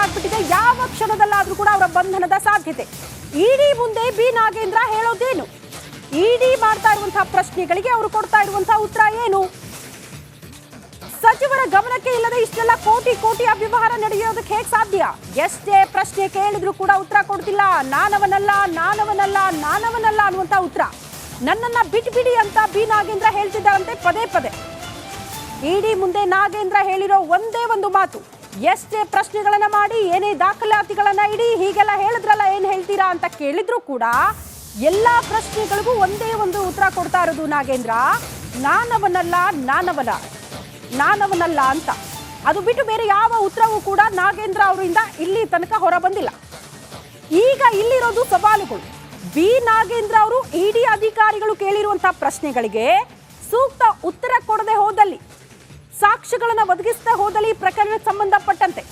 ಆಗ್ಬಿಟ್ಟಿದೆ. ಯಾವ ಕ್ಷಣದಲ್ಲಾದ್ರೂ ಕೂಡ ಅವರ ಬಂಧನದ ಸಾಧ್ಯತೆ. ಇಡಿ ಮುಂದೆ ಬಿ ನಾಗೇಂದ್ರ ಹೇಳೋದೇನು? ಇಡಿ ಮಾಡ್ತಾ ಇರುವಂತಹ ಪ್ರಶ್ನೆಗಳಿಗೆ ಅವರು ಕೊಡ್ತಾ ಇರುವಂತಹ ಉತ್ತರ ಏನು? ಸಚಿವರ ಗಮನಕ್ಕೆ ಇಲ್ಲದೆ ಇಷ್ಟೆಲ್ಲ ಕೋಟಿ ಕೋಟಿಯ ವ್ಯವಹಾರ ನಡೆಯೋದಕ್ಕೆ ಹೇಗೆ ಸಾಧ್ಯ? ಎಷ್ಟೇ ಪ್ರಶ್ನೆ ಕೇಳಿದ್ರು ಕೂಡ ಉತ್ತರ ಕೊಡ್ತಿಲ್ಲ. ನಾನವನಲ್ಲ ಅನ್ನುವಂತ ಉತ್ತರ. ನನ್ನನ್ನ ಬಿಟ್ಬಿಡಿ ಅಂತ ಬಿ ನಾಗೇಂದ್ರ ಹೇಳ್ತಿದ್ದಾರಂತೆ ಪದೇ ಪದೇ. ಇಡಿ ಮುಂದೆ ನಾಗೇಂದ್ರ ಹೇಳಿರೋ ಒಂದೇ ಒಂದು ಮಾತು, ಎಷ್ಟೇ ಪ್ರಶ್ನೆಗಳನ್ನ ಮಾಡಿ, ಏನೇ ದಾಖಲಾತಿಗಳನ್ನ ಇಡಿ, ಹೀಗೆಲ್ಲ ಹೇಳಿದ್ರಲ್ಲ, ಏನ್ ಹೇಳ್ತೀರಾ ಅಂತ ಕೇಳಿದ್ರು ಕೂಡ ಎಲ್ಲಾ ಪ್ರಶ್ನೆಗಳಿಗೂ ಒಂದೇ ಒಂದು ಉತ್ತರ ಕೊಡ್ತಾ ಇರೋದು ನಾಗೇಂದ್ರ, ನಾನವನಲ್ಲ ಅಂತ. ಅದು ಬಿಟ್ಟು ಬೇರೆ ಯಾವ ಉತ್ತರವೂ ಕೂಡ ನಾಗೇಂದ್ರ ಅವರಿಂದ ಇಲ್ಲಿ ತನಕ ಹೊರ ಬಂದಿಲ್ಲ. ಈಗ ಇಲ್ಲಿರೋದು ಸವಾಲುಗಳು. ಬಿ ನಾಗೇಂದ್ರ ಅವರು ಇಡಿ ಅಧಿಕಾರಿಗಳು ಕೇಳಿರುವಂತಹ ಪ್ರಶ್ನೆಗಳಿಗೆ ಸೂಕ್ತ ಉತ್ತರ ಕೊಡದೆ ಹೋದಲ್ಲಿ, ಸಾಕ್ಷ್ಯಗಳನ್ನು ಒದಗಿಸದೆ ಹೋದಲ್ಲಿ ಪ್ರಕರಣಕ್ಕೆ ಸಂಬಂಧಪಟ್ಟಂತೆ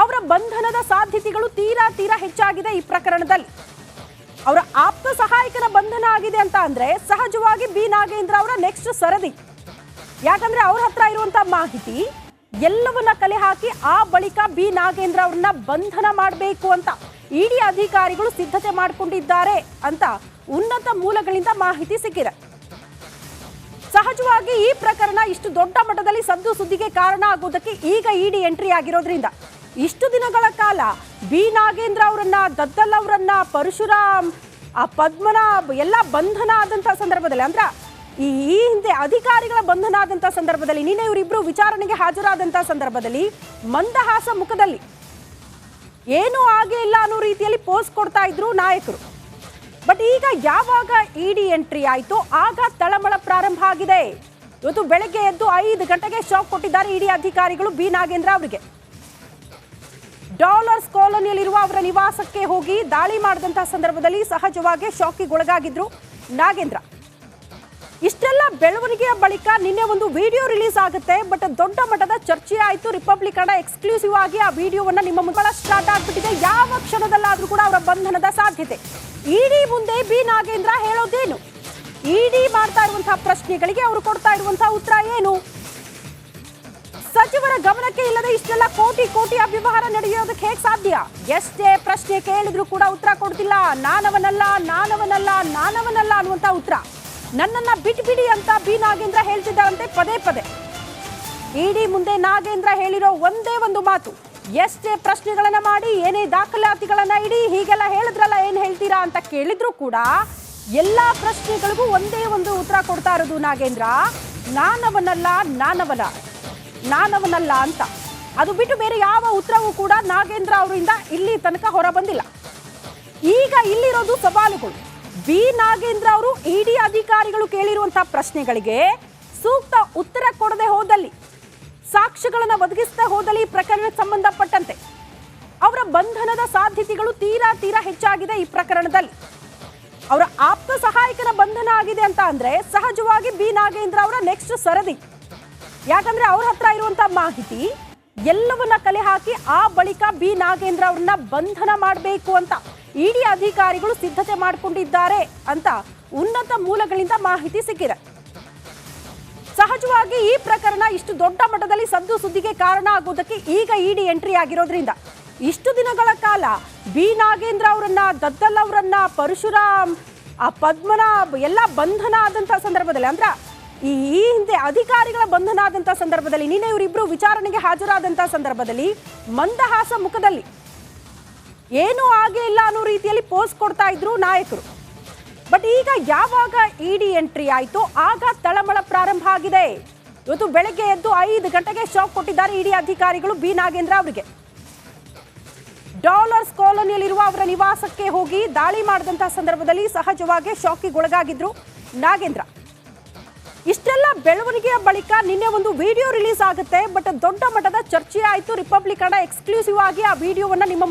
ಅವರ ಬಂಧನದ ಸಾಧ್ಯತೆಗಳು ತೀರಾ ಹೆಚ್ಚಾಗಿದೆ. ಈ ಪ್ರಕರಣದಲ್ಲಿ ಅವರ ಆಪ್ತ ಸಹಾಯಕನ ಬಂಧನ ಆಗಿದೆ ಅಂತ ಅಂದ್ರೆ ಸಹಜವಾಗಿ ಬಿ ನಾಗೇಂದ್ರ ಅವರ ನೆಕ್ಸ್ಟ್ ಸರದಿ. ಯಾಕಂದ್ರೆ ಅವ್ರ ಹತ್ರ ಇರುವಂತಹ ಮಾಹಿತಿ ಎಲ್ಲವನ್ನ ಕಲೆ ಹಾಕಿ ಆ ಬಳಿಕ ಬಿ ನಾಗೇಂದ್ರ ಅವ್ರನ್ನ ಬಂಧನ ಮಾಡಬೇಕು ಅಂತ ಇಡಿ ಅಧಿಕಾರಿಗಳು ಸಿದ್ಧತೆ ಮಾಡಿಕೊಂಡಿದ್ದಾರೆ ಅಂತ ಉನ್ನತ ಮೂಲಗಳಿಂದ ಮಾಹಿತಿ ಸಿಕ್ಕಿದೆ. ಸಹಜವಾಗಿ ಈ ಪ್ರಕರಣ ಇಷ್ಟು ದೊಡ್ಡ ಮಟ್ಟದಲ್ಲಿ ಸದ್ದು ಸುದ್ದಿಗೆ ಕಾರಣ ಆಗೋದಕ್ಕೆ ಈಗ ಇಡಿ ಎಂಟ್ರಿ ಆಗಿರೋದ್ರಿಂದ ಇಷ್ಟು ದಿನಗಳ ಕಾಲ ಬಿ ನಾಗೇಂದ್ರ ಅವರನ್ನ, ದದ್ದಲ್ ಅವರನ್ನ, ಪರಶುರಾಮ್, ಪದ್ಮನಾಭ್ ಎಲ್ಲ ಬಂಧನ ಆದಂತಹ ಸಂದರ್ಭದಲ್ಲಿ, ಅಂದ್ರೆ ಈ ಹಿಂದೆ ಅಧಿಕಾರಿಗಳ ಬಂಧನ ಆದಂತಹ ಸಂದರ್ಭದಲ್ಲಿ, ನಿನ್ನೆ ಇವರಿಬ್ರು ವಿಚಾರಣೆಗೆ ಹಾಜರಾದಂತಹ ಸಂದರ್ಭದಲ್ಲಿ ಮಂದಹಾಸ ಮುಖದಲ್ಲಿ ಏನೂ ಆಗೇ ಇಲ್ಲ ಅನ್ನೋ ರೀತಿಯಲ್ಲಿ ಪೋಸ್ ಕೊಡ್ತಾ ಇದ್ರು ನಾಯಕರು. ಬಟ್ ಈಗ ಯಾವಾಗ ಇಡಿ ಎಂಟ್ರಿ ಆಯ್ತು ಆಗ ತಳಮಳ ಪ್ರಾರಂಭ ಆಗಿದೆ. ಇವತ್ತು ಬೆಳಗ್ಗೆ ಎದ್ದು 5 ಗಂಟೆಗೆ ಶಾಕ್ ಕೊಟ್ಟಿದ್ದಾರೆ ಇಡಿ ಅಧಿಕಾರಿಗಳು ಬಿ ನಾಗೇಂದ್ರ ಅವರಿಗೆ. ಡಾಲರ್ಸ್ ಕಾಲೋನಿಯಲ್ಲಿರುವ ಅವರ ನಿವಾಸಕ್ಕೆ ಹೋಗಿ ದಾಳಿ ಮಾಡಿದಂತಹ ಸಂದರ್ಭದಲ್ಲಿ ಸಹಜವಾಗಿ ಶಾಕಿಗೊಳಗಾಗಿದ್ರು ನಾಗೇಂದ್ರ. ಇಷ್ಟೆಲ್ಲ ಬೆಳವಣಿಗೆಯ ಬಳಿಕ ನಿನ್ನೆ ಒಂದು ವಿಡಿಯೋ ರಿಲೀಸ್ ಆಗುತ್ತೆ. ಬಟ್ ದೊಡ್ಡ ಮಟ್ಟದ ಚರ್ಚೆ ಆಯಿತು. ರಿಪಬ್ಲಿಕ್ ಕನ್ನಡ ಎಕ್ಸ್ಕ್ಲೂಸಿವ್ ಆಗಿ ಆ ವಿಡಿಯೋವನ್ನ ನಿಮ್ಮ ಮುಂದೆ ಸ್ಟಾರ್ಟ್ ಆಗ್ಬಿಟ್ಟಿದೆ. ಯಾವ ಕ್ಷಣದಲ್ಲಾದ್ರೂ ಕೂಡ ಅವರ ಬಂಧನದ ಸಾಧ್ಯತೆ. ಇಡಿ ಮುಂದೆ ಬಿ ನಾಗೇಂದ್ರ ಹೇಳೋದೇನು? ಇಡಿ ಮಾಡ್ತಾ ಇರುವಂತಹ ಪ್ರಶ್ನೆಗಳಿಗೆ ಅವರು ಕೊಡ್ತಾ ಇರುವಂತಹ ಉತ್ತರ ಏನು? ಸಚಿವರ ಗಮನಕ್ಕೆ ಇಲ್ಲದೆ ಇಷ್ಟೆಲ್ಲ ಕೋಟಿ ಕೋಟಿಯ ವ್ಯವಹಾರ ನಡೆಯೋದಕ್ಕೆ ಹೇಗೆ ಸಾಧ್ಯ? ಎಷ್ಟೇ ಪ್ರಶ್ನೆ ಕೇಳಿದ್ರು ಕೂಡ ಉತ್ತರ ಕೊಡ್ತಿಲ್ಲ. ನಾನವನಲ್ಲ ಅನ್ನುವಂತ ಉತ್ತರ. ನನ್ನನ್ನ ಬಿಟ್ಬಿಡಿ ಅಂತ ಬಿ ನಾಗೇಂದ್ರ ಹೇಳ್ತಿದ್ದಾರಂತೆ ಪದೇ ಪದೇ. ಇಡಿ ಮುಂದೆ ನಾಗೇಂದ್ರ ಹೇಳಿರೋ ಒಂದೇ ಒಂದು ಮಾತು, ಎಷ್ಟೇ ಪ್ರಶ್ನೆಗಳನ್ನ ಮಾಡಿ, ಏನೇ ದಾಖಲಾತಿಗಳನ್ನ ಇಡಿ, ಹೀಗೆಲ್ಲ ಹೇಳಿದ್ರಲ್ಲ, ಏನ್ ಹೇಳ್ತೀರಾ ಅಂತ ಕೇಳಿದ್ರು ಕೂಡ ಎಲ್ಲಾ ಪ್ರಶ್ನೆಗಳಿಗೂ ಒಂದೇ ಒಂದು ಉತ್ತರ ಕೊಡ್ತಾ ಇರೋದು ನಾಗೇಂದ್ರ, ನಾನವನಲ್ಲ ಅಂತ. ಅದು ಬಿಟ್ಟು ಬೇರೆ ಯಾವ ಉತ್ತರವೂ ಕೂಡ ನಾಗೇಂದ್ರ ಅವರಿಂದ ಇಲ್ಲಿ ತನಕ ಹೊರ ಬಂದಿಲ್ಲ. ಈಗ ಇಲ್ಲಿರೋದು ಸವಾಲುಗಳು. ಬಿ ನಾಗೇಂದ್ರ ಅವರು ಇಡಿ ಅಧಿಕಾರಿಗಳು ಕೇಳಿರುವಂತಹ ಪ್ರಶ್ನೆಗಳಿಗೆ ಸೂಕ್ತ ಉತ್ತರ ಕೊಡದೆ ಹೋದಲ್ಲಿ, ಸಾಕ್ಷ್ಯಗಳನ್ನು ಒದಗಿಸದೆ ಹೋದಲ್ಲಿ ಪ್ರಕರಣಕ್ಕೆ ಸಂಬಂಧಪಟ್ಟಂತೆ ಅವರ ಬಂಧನದ ಸಾಧ್ಯತೆಗಳು ತೀರಾ ಹೆಚ್ಚಾಗಿದೆ. ಈ ಪ್ರಕರಣದಲ್ಲಿ ಅವರ ಆಪ್ತ ಸಹಾಯಕನ ಬಂಧನ ಆಗಿದೆ ಅಂತ ಅಂದ್ರೆ ಸಹಜವಾಗಿ ಬಿ ನಾಗೇಂದ್ರ ಅವರ ನೆಕ್ಸ್ಟ್ ಸರದಿ. ಯಾಕಂದ್ರೆ ಅವ್ರ ಹತ್ರ ಇರುವಂತಹ ಮಾಹಿತಿ ಎಲ್ಲವನ್ನ ಕಲೆ ಹಾಕಿ ಆ ಬಳಿಕ ಬಿ ನಾಗೇಂದ್ರ ಅವ್ರನ್ನ ಬಂಧನ ಮಾಡಬೇಕು ಅಂತ ಇಡಿ ಅಧಿಕಾರಿಗಳು ಸಿದ್ಧತೆ ಮಾಡಿಕೊಂಡಿದ್ದಾರೆ ಅಂತ ಉನ್ನತ ಮೂಲಗಳಿಂದ ಮಾಹಿತಿ ಸಿಕ್ಕಿದೆ. ಸಹಜವಾಗಿ ಈ ಪ್ರಕರಣ ಇಷ್ಟು ದೊಡ್ಡ ಮಟ್ಟದಲ್ಲಿ ಸದ್ದು ಸುದ್ದಿಗೆ ಕಾರಣ ಆಗೋದಕ್ಕೆ ಈಗ ಇಡಿ ಎಂಟ್ರಿ ಆಗಿರೋದ್ರಿಂದ ಇಷ್ಟು ದಿನಗಳ ಕಾಲ ಬಿ ನಾಗೇಂದ್ರ ಅವರನ್ನ, ದದ್ದಲ್ ಅವರನ್ನ, ಪರಶುರಾಮ್, ಪದ್ಮನಾಭ್ ಎಲ್ಲ ಬಂಧನ ಆದಂತಹ ಸಂದರ್ಭದಲ್ಲಿ, ಅಂದ್ರೆ ಈ ಹಿಂದೆ ಅಧಿಕಾರಿಗಳ ಬಂಧನ ಆದಂತಹ ಸಂದರ್ಭದಲ್ಲಿ, ನಿನ್ನೆ ಇವರಿಬ್ರು ವಿಚಾರಣೆಗೆ ಹಾಜರಾದಂತಹ ಸಂದರ್ಭದಲ್ಲಿ ಮಂದಹಾಸ ಮುಖದಲ್ಲಿ ಏನೂ ಆಗೇ ಇಲ್ಲ ಅನ್ನೋ ರೀತಿಯಲ್ಲಿ ಪೋಸ್ ಕೊಡ್ತಾ ಇದ್ರು ನಾಯಕರು. ಬಟ್ ಈಗ ಯಾವಾಗ ಇಡಿ ಎಂಟ್ರಿ ಆಯ್ತು ಆಗ ತಳಮಳ ಪ್ರಾರಂಭ ಆಗಿದೆ. ಇವತ್ತು ಬೆಳಗ್ಗೆ ಎದ್ದು 5 ಗಂಟೆಗೆ ಶಾಕ್ ಕೊಟ್ಟಿದ್ದಾರೆ ಇಡಿ ಅಧಿಕಾರಿಗಳು ಬಿ ನಾಗೇಂದ್ರ ಅವರಿಗೆ. ಡಾಲರ್ಸ್ ಕಾಲೋನಿಯಲ್ಲಿರುವ ಅವರ ನಿವಾಸಕ್ಕೆ ಹೋಗಿ ದಾಳಿ ಮಾಡಿದಂತಹ ಸಂದರ್ಭದಲ್ಲಿ ಸಹಜವಾಗಿ ಶಾಕಿಗೊಳಗಾಗಿದ್ರು ನಾಗೇಂದ್ರ. ಇಷ್ಟೆಲ್ಲ ಬೆಳವಣಿಗೆಯ ಬಳಿಕ ನಿನ್ನೆ ಒಂದು ವಿಡಿಯೋ ರಿಲೀಸ್ ಆಗುತ್ತೆ. ಬಟ್ ದೊಡ್ಡ ಮಟ್ಟದ ಚರ್ಚೆ ಆಯಿತು. ರಿಪಬ್ಲಿಕ್ ಕನ್ನಡ ಎಕ್ಸ್ಕ್ಲೂಸಿವ್ ಆಗಿ ಆ ವಿಡಿಯೋವನ್ನ ನಿಮ್ಮ